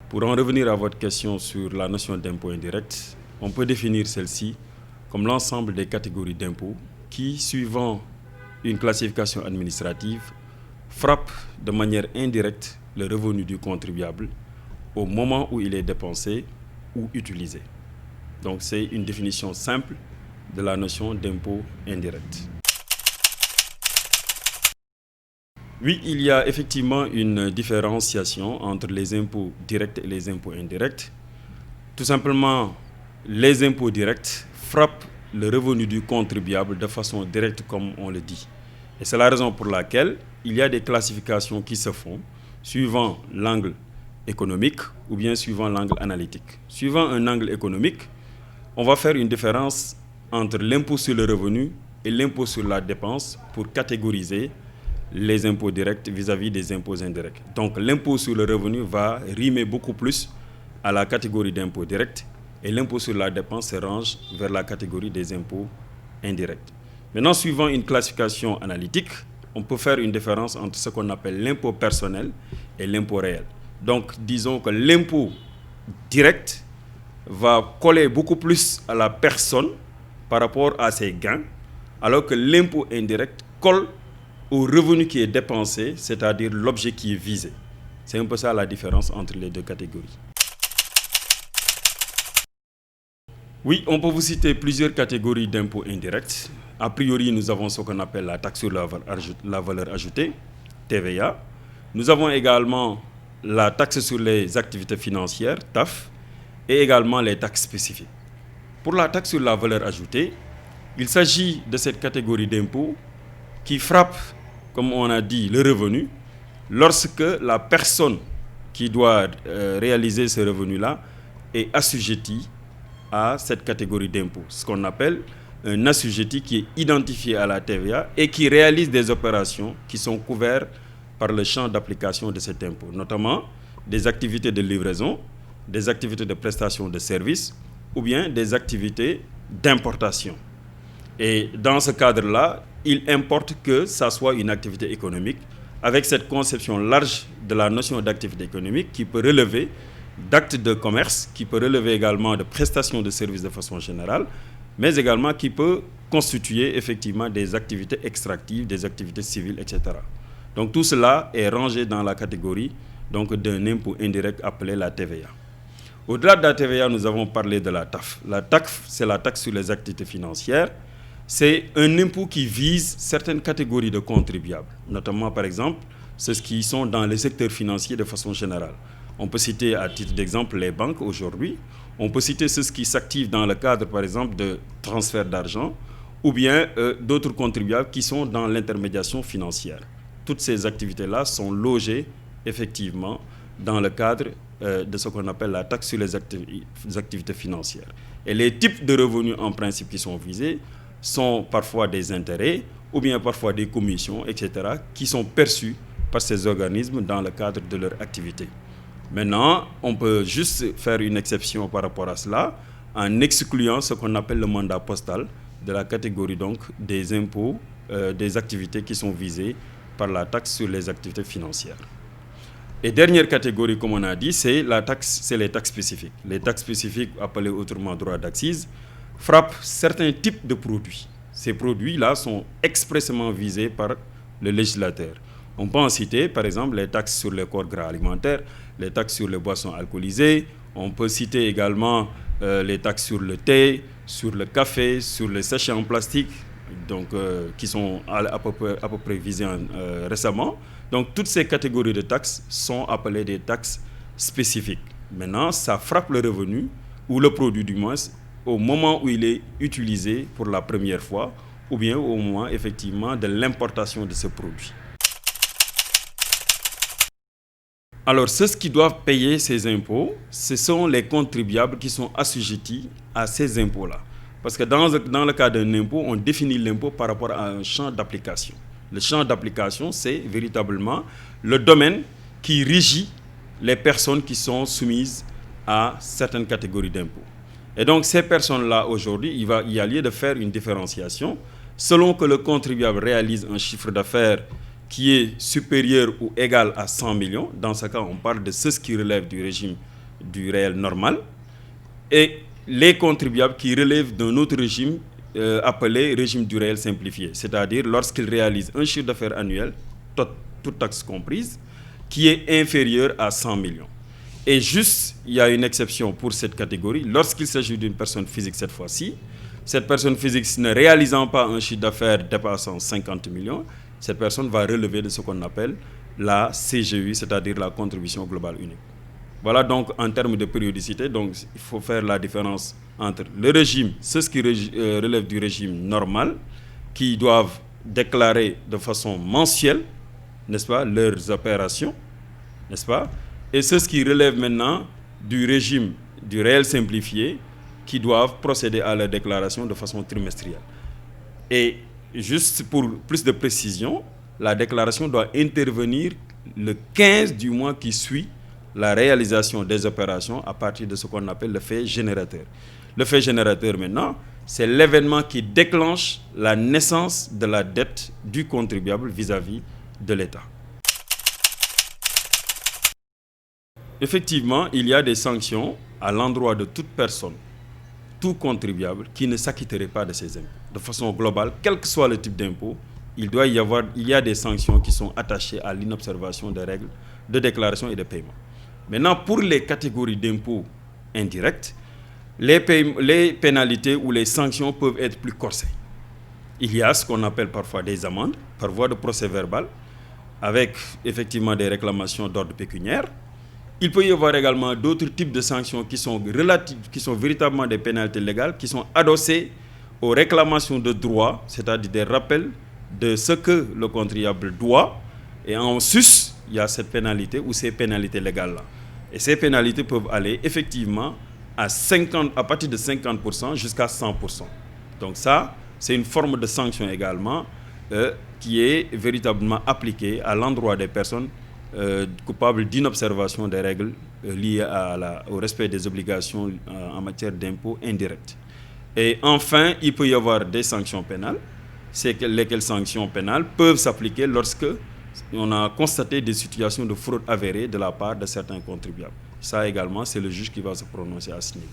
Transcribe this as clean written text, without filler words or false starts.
Pour en revenir à votre question sur la notion d'impôt indirect, on peut définir celle-ci comme l'ensemble des catégories d'impôts qui, suivant une classification administrative, frappent de manière indirecte le revenu du contribuable au moment où il est dépensé ou utilisé. Donc c'est une définition simple de la notion d'impôt indirect. Oui, il y a effectivement une différenciation entre les impôts directs et les impôts indirects. Tout simplement, les impôts directs frappent le revenu du contribuable de façon directe, comme on le dit. Et c'est la raison pour laquelle il y a des classifications qui se font suivant l'angle économique ou bien suivant l'angle analytique. Suivant un angle économique, on va faire une différence entre l'impôt sur le revenu et l'impôt sur la dépense pour catégoriser les impôts directs vis-à-vis des impôts indirects. Donc l'impôt sur le revenu va rimer beaucoup plus à la catégorie d'impôts directs et l'impôt sur la dépense se range vers la catégorie des impôts indirects. Maintenant, suivant une classification analytique, on peut faire une différence entre ce qu'on appelle l'impôt personnel et l'impôt réel. Donc disons que l'impôt direct va coller beaucoup plus à la personne par rapport à ses gains, alors que l'impôt indirect colle au revenu qui est dépensé, c'est-à-dire l'objet qui est visé. C'est un peu ça la différence entre les deux catégories. Oui, on peut vous citer plusieurs catégories d'impôts indirects. A priori, nous avons ce qu'on appelle la taxe sur la valeur ajoutée, TVA. Nous avons également la taxe sur les activités financières, TAF, et également les taxes spécifiques. Pour la taxe sur la valeur ajoutée, il s'agit de cette catégorie d'impôts qui frappe, comme on a dit, le revenu lorsque la personne qui doit réaliser ce revenu-là est assujettie à cette catégorie d'impôts, ce qu'on appelle un assujetti qui est identifié à la TVA et qui réalise des opérations qui sont couvertes par le champ d'application de cet impôt, notamment des activités de livraison, des activités de prestation de services ou bien des activités d'importation. Et dans ce cadre-là, il importe que ça soit une activité économique avec cette conception large de la notion d'activité économique qui peut relever d'actes de commerce, qui peut relever également de prestations de services de façon générale, mais également qui peut constituer effectivement des activités extractives, des activités civiles, etc. Donc tout cela est rangé dans la catégorie d'un impôt indirect appelé la TVA. Au-delà de la TVA, nous avons parlé de la TAF. La TAF, c'est la taxe sur les activités financières. C'est un impôt qui vise certaines catégories de contribuables, notamment par exemple ceux qui sont dans le secteur financier de façon générale. On peut citer à titre d'exemple les banques aujourd'hui, on peut citer ceux qui s'activent dans le cadre par exemple de transfert d'argent ou bien d'autres contribuables qui sont dans l'intermédiation financière. Toutes ces activités-là sont logées effectivement dans le cadre de ce qu'on appelle la taxe sur les activités financières. Et les types de revenus en principe qui sont visés sont parfois des intérêts ou bien parfois des commissions, etc., qui sont perçus par ces organismes dans le cadre de leur activité. Maintenant, on peut juste faire une exception par rapport à cela en excluant ce qu'on appelle le mandat postal de la catégorie donc des impôts, des activités qui sont visées par la taxe sur les activités financières. Et dernière catégorie, comme on a dit, c'est les taxes spécifiques. Les taxes spécifiques, appelées autrement droits d'accise, frappent certains types de produits. Ces produits-là sont expressément visés par le législateur. On peut en citer, par exemple, les taxes sur les corps gras alimentaires, les taxes sur les boissons alcoolisées. On peut citer également les taxes sur le thé, sur le café, sur les sachets en plastique, donc, qui sont à peu près visés récemment. Donc, toutes ces catégories de taxes sont appelées des taxes spécifiques. Maintenant, ça frappe le revenu, ou le produit du moins, au moment où il est utilisé pour la première fois, ou bien au moment, effectivement, de l'importation de ce produit. Alors, ceux qui doivent payer ces impôts, ce sont les contribuables qui sont assujettis à ces impôts-là. Parce que dans le cas d'un impôt, on définit l'impôt par rapport à un champ d'application. Le champ d'application, c'est véritablement le domaine qui régit les personnes qui sont soumises à certaines catégories d'impôts. Et donc, ces personnes-là, aujourd'hui, il y a lieu de faire une différenciation. Selon que le contribuable réalise un chiffre d'affaires qui est supérieur ou égal à 100 millions, dans ce cas, on parle de ceux qui relèvent du régime du réel normal, et les contribuables qui relèvent d'un autre régime appelé régime du réel simplifié, c'est-à-dire lorsqu'ils réalisent un chiffre d'affaires annuel, toute taxe comprise, qui est inférieur à 100 millions. Et juste, il y a une exception pour cette catégorie, lorsqu'il s'agit d'une personne physique cette fois-ci, cette personne physique ne réalisant pas un chiffre d'affaires dépassant 50 millions, cette personne va relever de ce qu'on appelle la CGU, c'est-à-dire la contribution globale unique. Voilà donc en termes de périodicité, donc il faut faire la différence entre le régime, ceux qui relèvent du régime normal, qui doivent déclarer de façon mensuelle, n'est-ce pas, leurs opérations, n'est-ce pas, et ceux qui relèvent maintenant du régime du réel simplifié, qui doivent procéder à leur déclaration de façon trimestrielle. Et juste pour plus de précision, la déclaration doit intervenir le 15 du mois qui suit la réalisation des opérations à partir de ce qu'on appelle le fait générateur. Le fait générateur maintenant, c'est l'événement qui déclenche la naissance de la dette du contribuable vis-à-vis de l'État. Effectivement, il y a des sanctions à l'endroit de toute personne, tout contribuable qui ne s'acquitterait pas de ses impôts. De façon globale, quel que soit le type d'impôt, il y a des sanctions qui sont attachées à l'inobservation des règles de déclaration et de paiement. Maintenant, pour les catégories d'impôts indirects, les pénalités ou les sanctions peuvent être plus corsées. Il y a ce qu'on appelle parfois des amendes par voie de procès verbal, avec effectivement des réclamations d'ordre pécuniaire. Il peut y avoir également d'autres types de sanctions qui sont véritablement des pénalités légales, qui sont adossées aux réclamations de droit, c'est-à-dire des rappels de ce que le contribuable doit. Et en sus, il y a cette pénalité ou ces pénalités légales-là. Et ces pénalités peuvent aller effectivement à partir de 50% jusqu'à 100%. Donc ça, c'est une forme de sanction également qui est véritablement appliquée à l'endroit des personnes coupables d'inobservation des règles liées au respect des obligations en matière d'impôts indirects. Et enfin, il peut y avoir des sanctions pénales. Lesquelles sanctions pénales peuvent s'appliquer lorsque on a constaté des situations de fraude avérée de la part de certains contribuables. Ça également, c'est le juge qui va se prononcer à ce niveau.